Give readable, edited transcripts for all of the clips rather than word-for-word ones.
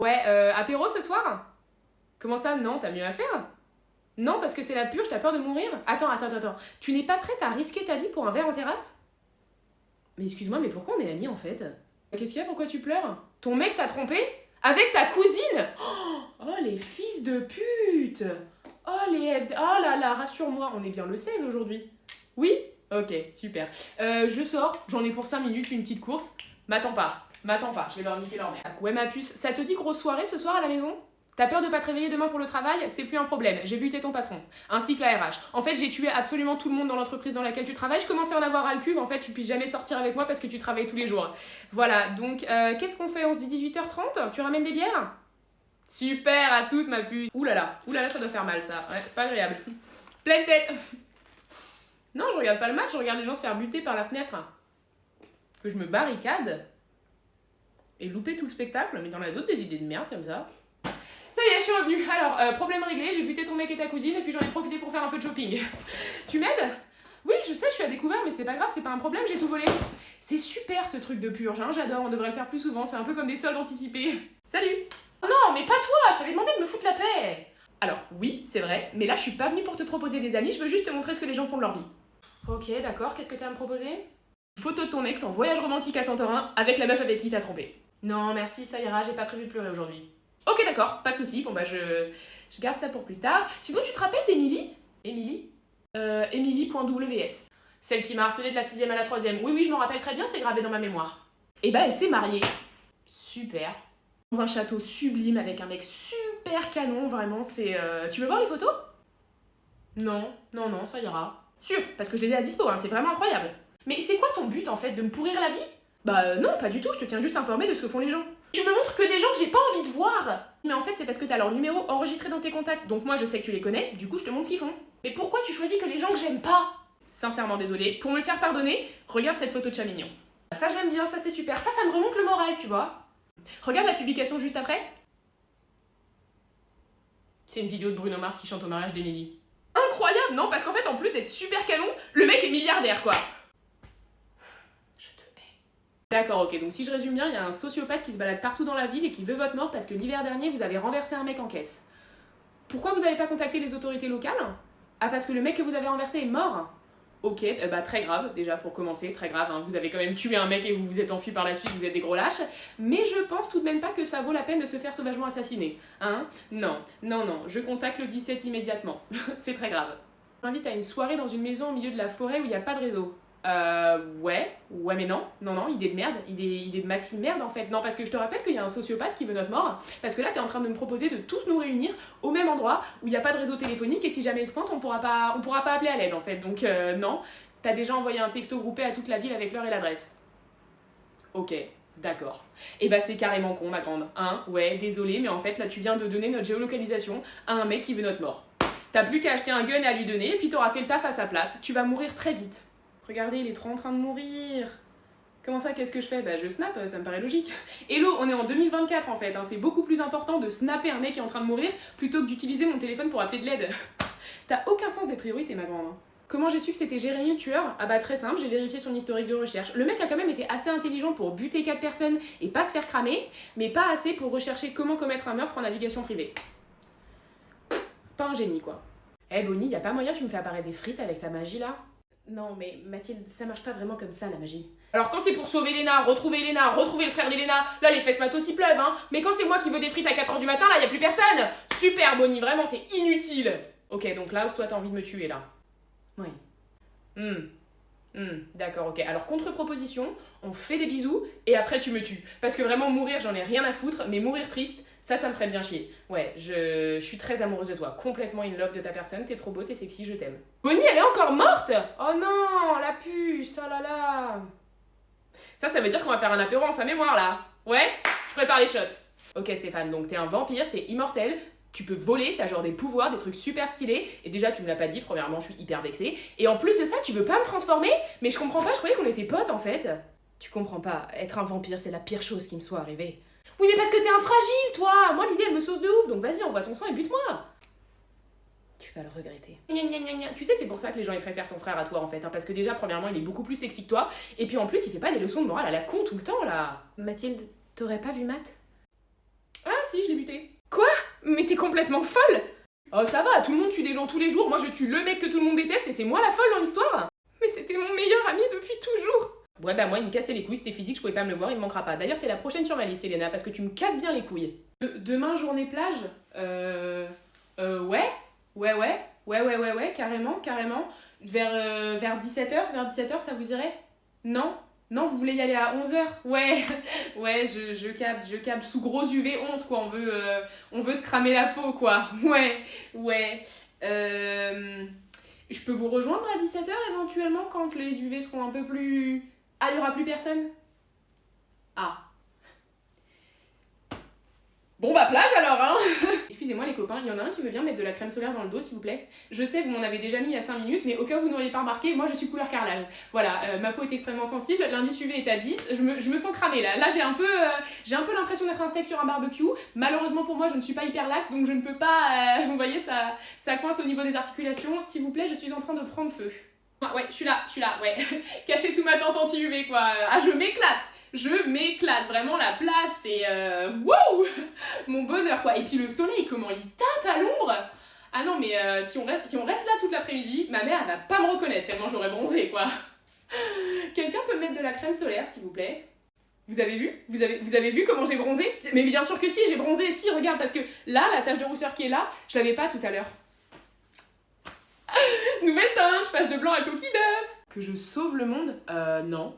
Ouais, apéro ce soir? Comment ça, non, t'as mieux à faire? Non, parce que c'est la purge, t'as peur de mourir? Attends. Tu n'es pas prête à risquer ta vie pour un verre en terrasse? Mais excuse-moi, mais pourquoi on est amis en fait? Qu'est-ce qu'il y a? Pourquoi tu pleures? Ton mec t'a trompé? Avec ta cousine? Oh, les fils de pute! Oh, les FD... Oh là là, rassure-moi, on est bien le 16 aujourd'hui. Oui? Ok, super. Je sors, j'en ai pour 5 minutes, une petite course. M'attends pas, je vais leur niquer leur mère. Ouais, ma puce, ça te dit grosse soirée ce soir à la maison? T'as peur de pas te réveiller demain pour le travail? C'est plus un problème, j'ai buté ton patron, ainsi que la RH. En fait, j'ai tué absolument tout le monde dans l'entreprise dans laquelle tu travailles. Je commençais à en avoir ras le cul, en fait, tu puisses jamais sortir avec moi parce que tu travailles tous les jours. Voilà, donc qu'est-ce qu'on fait? On se dit 18h30? Tu ramènes des bières? Super, à toutes, ma puce. Ouh là là, ça doit faire mal ça. Ouais, pas agréable. Pleine tête. Non, je regarde pas le match, je regarde les gens se faire buter par la fenêtre. Que je me barricade et louper tout le spectacle, mais t'en as d'autres des idées de merde comme ça? Ça y est, je suis revenue. Alors, problème réglé, j'ai buté ton mec et ta cousine et puis j'en ai profité pour faire un peu de shopping. Tu m'aides? Oui, je sais, je suis à découvert, mais c'est pas grave, c'est pas un problème, j'ai tout volé. C'est super ce truc de purge, hein, j'adore, on devrait le faire plus souvent, c'est un peu comme des soldes anticipés. Salut! Oh non, mais pas toi, je t'avais demandé de me foutre la paix! Alors, oui, c'est vrai, mais là je suis pas venue pour te proposer des amis, je veux juste te montrer ce que les gens font de leur vie. Ok, d'accord, qu'est-ce que t'as à me proposer? Une photo de ton ex en voyage romantique à Santorin avec la meuf avec qui t'as trompé. Non, merci, ça ira, j'ai pas prévu de pleurer aujourd'hui. Ok, d'accord, pas de soucis. Bon, bah, je garde ça pour plus tard. Sinon, tu te rappelles d'Emilie? Émilie? Emily.ws. Celle qui m'a harcelée de la 6ème à la 3ème. Oui, je m'en rappelle très bien, c'est gravé dans ma mémoire. Et bah, elle s'est mariée. Super. Dans un château sublime avec un mec super canon, vraiment, c'est... Tu veux voir les photos? Non, ça ira. Sûr, parce que je les ai à dispo, hein, c'est vraiment incroyable. Mais c'est quoi ton but, en fait, de me pourrir la vie? Bah non, pas du tout, je te tiens juste informé de ce que font les gens. Tu me montres que des gens que j'ai pas envie de voir. Mais en fait, c'est parce que t'as leur numéro enregistré dans tes contacts, donc moi je sais que tu les connais, du coup je te montre ce qu'ils font. Mais pourquoi tu choisis que les gens que j'aime pas? Sincèrement désolée, pour me le faire pardonner, regarde cette photo de chat mignon. Ça j'aime bien, ça c'est super, ça me remonte le moral, tu vois. Regarde la publication juste après. C'est une vidéo de Bruno Mars qui chante au mariage d'Emily. Incroyable, non? Parce qu'en fait, en plus d'être super canon, le mec est milliardaire, quoi. D'accord, ok, donc si je résume bien, il y a un sociopathe qui se balade partout dans la ville et qui veut votre mort parce que l'hiver dernier, vous avez renversé un mec en caisse. Pourquoi vous n'avez pas contacté les autorités locales? Ah, parce que le mec que vous avez renversé est mort? Ok, bah très grave, déjà pour commencer, très grave, hein. Vous avez quand même tué un mec et vous vous êtes enfui par la suite, vous êtes des gros lâches. Mais je pense tout de même pas que ça vaut la peine de se faire sauvagement assassiner. Hein? Non, je contacte le 17 immédiatement. C'est très grave. Je m'invite à une soirée dans une maison au milieu de la forêt où il n'y a pas de réseau. Ouais, mais non, idée de merde, idée de maxi merde en fait. Non, parce que je te rappelle qu'il y a un sociopathe qui veut notre mort, parce que là t'es en train de me proposer de tous nous réunir au même endroit où il n'y a pas de réseau téléphonique et si jamais il se pointe, on pourra pas appeler à l'aide en fait. Donc non, t'as déjà envoyé un texto groupé à toute la ville avec l'heure et l'adresse. Ok, d'accord. Et bah c'est carrément con ma grande, hein, ouais, désolé, mais en fait là tu viens de donner notre géolocalisation à un mec qui veut notre mort. T'as plus qu'à acheter un gun et à lui donner, et puis t'auras fait le taf à sa place. Tu vas mourir très vite. Regardez, il est trop en train de mourir. Comment ça, qu'est-ce que je fais? Bah je snap, ça me paraît logique. Hello, on est en 2024 en fait, hein. C'est beaucoup plus important de snapper un mec qui est en train de mourir plutôt que d'utiliser mon téléphone pour appeler de l'aide. T'as aucun sens des priorités, ma grande. Comment j'ai su que c'était Jérémy le tueur? Ah bah très simple, j'ai vérifié son historique de recherche. Le mec a quand même été assez intelligent pour buter 4 personnes et pas se faire cramer, mais pas assez pour rechercher comment commettre un meurtre en navigation privée. Pas un génie quoi. Eh Bonnie, y a pas moyen que tu me fais apparaître des frites avec ta magie là? Non, mais Mathilde, ça marche pas vraiment comme ça, la magie. Alors quand c'est pour sauver Léna, retrouver le frère d'Elena, là les fesses matos y pleuvent, hein. Mais quand c'est moi qui veux des frites à 4h du matin, là y a plus personne. Super Bonnie, vraiment t'es inutile. Ok, donc là, toi t'as envie de me tuer, là. Oui. D'accord, ok. Alors contre-proposition, on fait des bisous et après tu me tues. Parce que vraiment mourir, j'en ai rien à foutre, mais mourir triste, ça me ferait bien chier. Ouais, je suis très amoureuse de toi, complètement in love de ta personne, t'es trop beau, t'es sexy, je t'aime. Bonnie, elle est encore morte? Oh non, la puce, oh là là. Ça veut dire qu'on va faire un apéro en sa mémoire, là. Ouais, je prépare les shots. Ok Stéphane, donc t'es un vampire, t'es immortel, tu peux voler, t'as genre des pouvoirs, des trucs super stylés, et déjà tu me l'as pas dit, premièrement je suis hyper vexée, et en plus de ça tu veux pas me transformer? Mais je comprends pas, je croyais qu'on était potes en fait. Tu comprends pas, être un vampire c'est la pire chose qui me soit arrivée. Oui mais parce que t'es un fragile toi. Moi l'idée elle me sauce de ouf, donc vas-y envoie ton sang et bute-moi. Tu vas le regretter. Gna gna gna gna. Tu sais c'est pour ça que les gens ils préfèrent ton frère à toi en fait, hein, parce que déjà premièrement il est beaucoup plus sexy que toi, et puis en plus il fait pas des leçons de morale à la con tout le temps là. Mathilde, t'aurais pas vu Matt? Ah si, je l'ai buté. Quoi? Mais t'es complètement folle! Oh ça va, tout le monde tue des gens tous les jours, moi je tue le mec que tout le monde déteste et c'est moi la folle dans l'histoire. Mais c'était mon meilleur ami depuis toujours. Ouais bah moi il me cassait les couilles, c'était physique, je pouvais pas me le voir, il me manquera pas. D'ailleurs t'es la prochaine sur ma liste Elena, parce que tu me casses bien les couilles. Demain journée plage? Ouais. Ouais, carrément. Vers 17h, ça vous irait? Non? Non, vous voulez y aller à 11h? Ouais, ouais, je capte sous gros UV11 quoi, on veut se cramer la peau quoi. Ouais. Je peux vous rejoindre à 17h éventuellement quand les UV seront un peu plus... Ah, il y aura plus personne? Ah. Bon bah plage alors hein. Excusez-moi les copains, il y en a un qui veut bien mettre de la crème solaire dans le dos s'il vous plaît. Je sais, vous m'en avez déjà mis il y a 5 minutes, mais au cas où vous n'auriez pas remarqué, moi je suis couleur carrelage. Voilà, ma peau est extrêmement sensible, l'indice UV est à 10, je me sens cramée là. Là j'ai un peu l'impression d'être un steak sur un barbecue. Malheureusement pour moi je ne suis pas hyper laxe, donc je ne peux pas... vous voyez, ça coince au niveau des articulations. S'il vous plaît, je suis en train de prendre feu. Ah, ouais, je suis là, ouais. Caché sous ma tente anti-UV quoi. Ah, je m'éclate, vraiment la plage c'est wow, mon bonheur quoi. Et puis le soleil comment il tape à l'ombre. Ah non mais si on reste là toute l'après-midi, ma mère elle va pas me reconnaître tellement j'aurais bronzé quoi. Quelqu'un peut me mettre de la crème solaire s'il vous plaît? Vous avez vu comment j'ai bronzé? Mais bien sûr que si, j'ai bronzé, si regarde, parce que là la tache de rousseur qui est là, je l'avais pas tout à l'heure. Nouvelle teinte, je passe de blanc à coquille d'œuf. Que je sauve le monde? Non,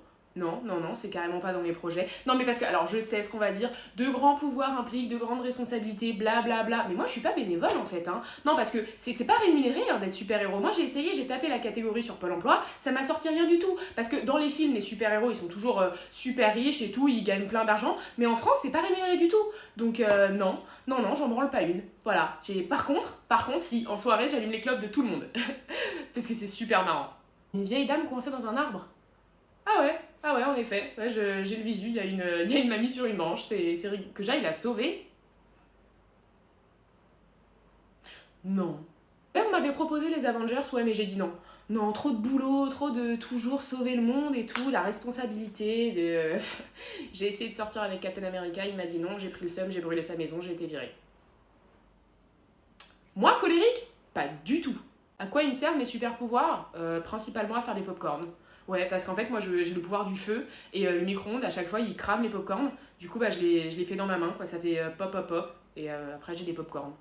c'est carrément pas dans mes projets. Non mais parce que, alors je sais ce qu'on va dire, de grands pouvoirs impliquent de grandes responsabilités, blablabla. Mais moi je suis pas bénévole en fait, hein. Non parce que c'est pas rémunéré hein, d'être super-héros. Moi j'ai essayé, j'ai tapé la catégorie sur Pôle emploi, ça m'a sorti rien du tout. Parce que dans les films, les super-héros ils sont toujours super riches et tout, ils gagnent plein d'argent. Mais en France c'est pas rémunéré du tout. Donc non, j'en branle pas une. Voilà. Par contre, si, en soirée j'allume les clopes de tout le monde. Parce que c'est super marrant. Une vieille dame coincée dans un arbre. Ah ouais, en effet. Ouais, j'ai le visu, il y a une mamie sur une branche. C'est que j'aille la sauver. Non. On m'avait proposé les Avengers, ouais, mais j'ai dit non. Non, trop de boulot, trop de toujours sauver le monde et tout, la responsabilité de... J'ai essayé de sortir avec Captain America, il m'a dit non, j'ai pris le seum, j'ai brûlé sa maison, j'ai été virée. Moi, colérique? Pas du tout. À quoi ils me servent mes super pouvoirs? Principalement à faire des pop-corn. Ouais, parce qu'en fait, moi, j'ai le pouvoir du feu, et le micro-ondes, à chaque fois, il crame les pop-corn. Du coup, bah, je les fais dans ma main, quoi, ça fait pop, et après, j'ai des pop-corn.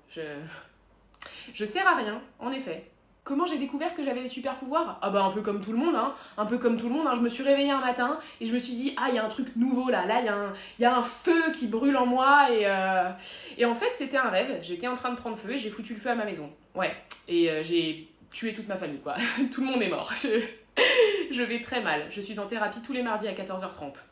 Je sers à rien, en effet. Comment j'ai découvert que j'avais des super pouvoirs? Ah bah un peu comme tout le monde, hein. Je me suis réveillée un matin, et je me suis dit, ah, il y a un truc nouveau, là, il y a un feu qui brûle en moi, et en fait, c'était un rêve. J'étais en train de prendre feu, et j'ai foutu le feu à ma maison. Ouais, et j'ai tué toute ma famille, quoi. Tout le monde est mort. Je vais très mal. Je suis en thérapie tous les mardis à 14h30.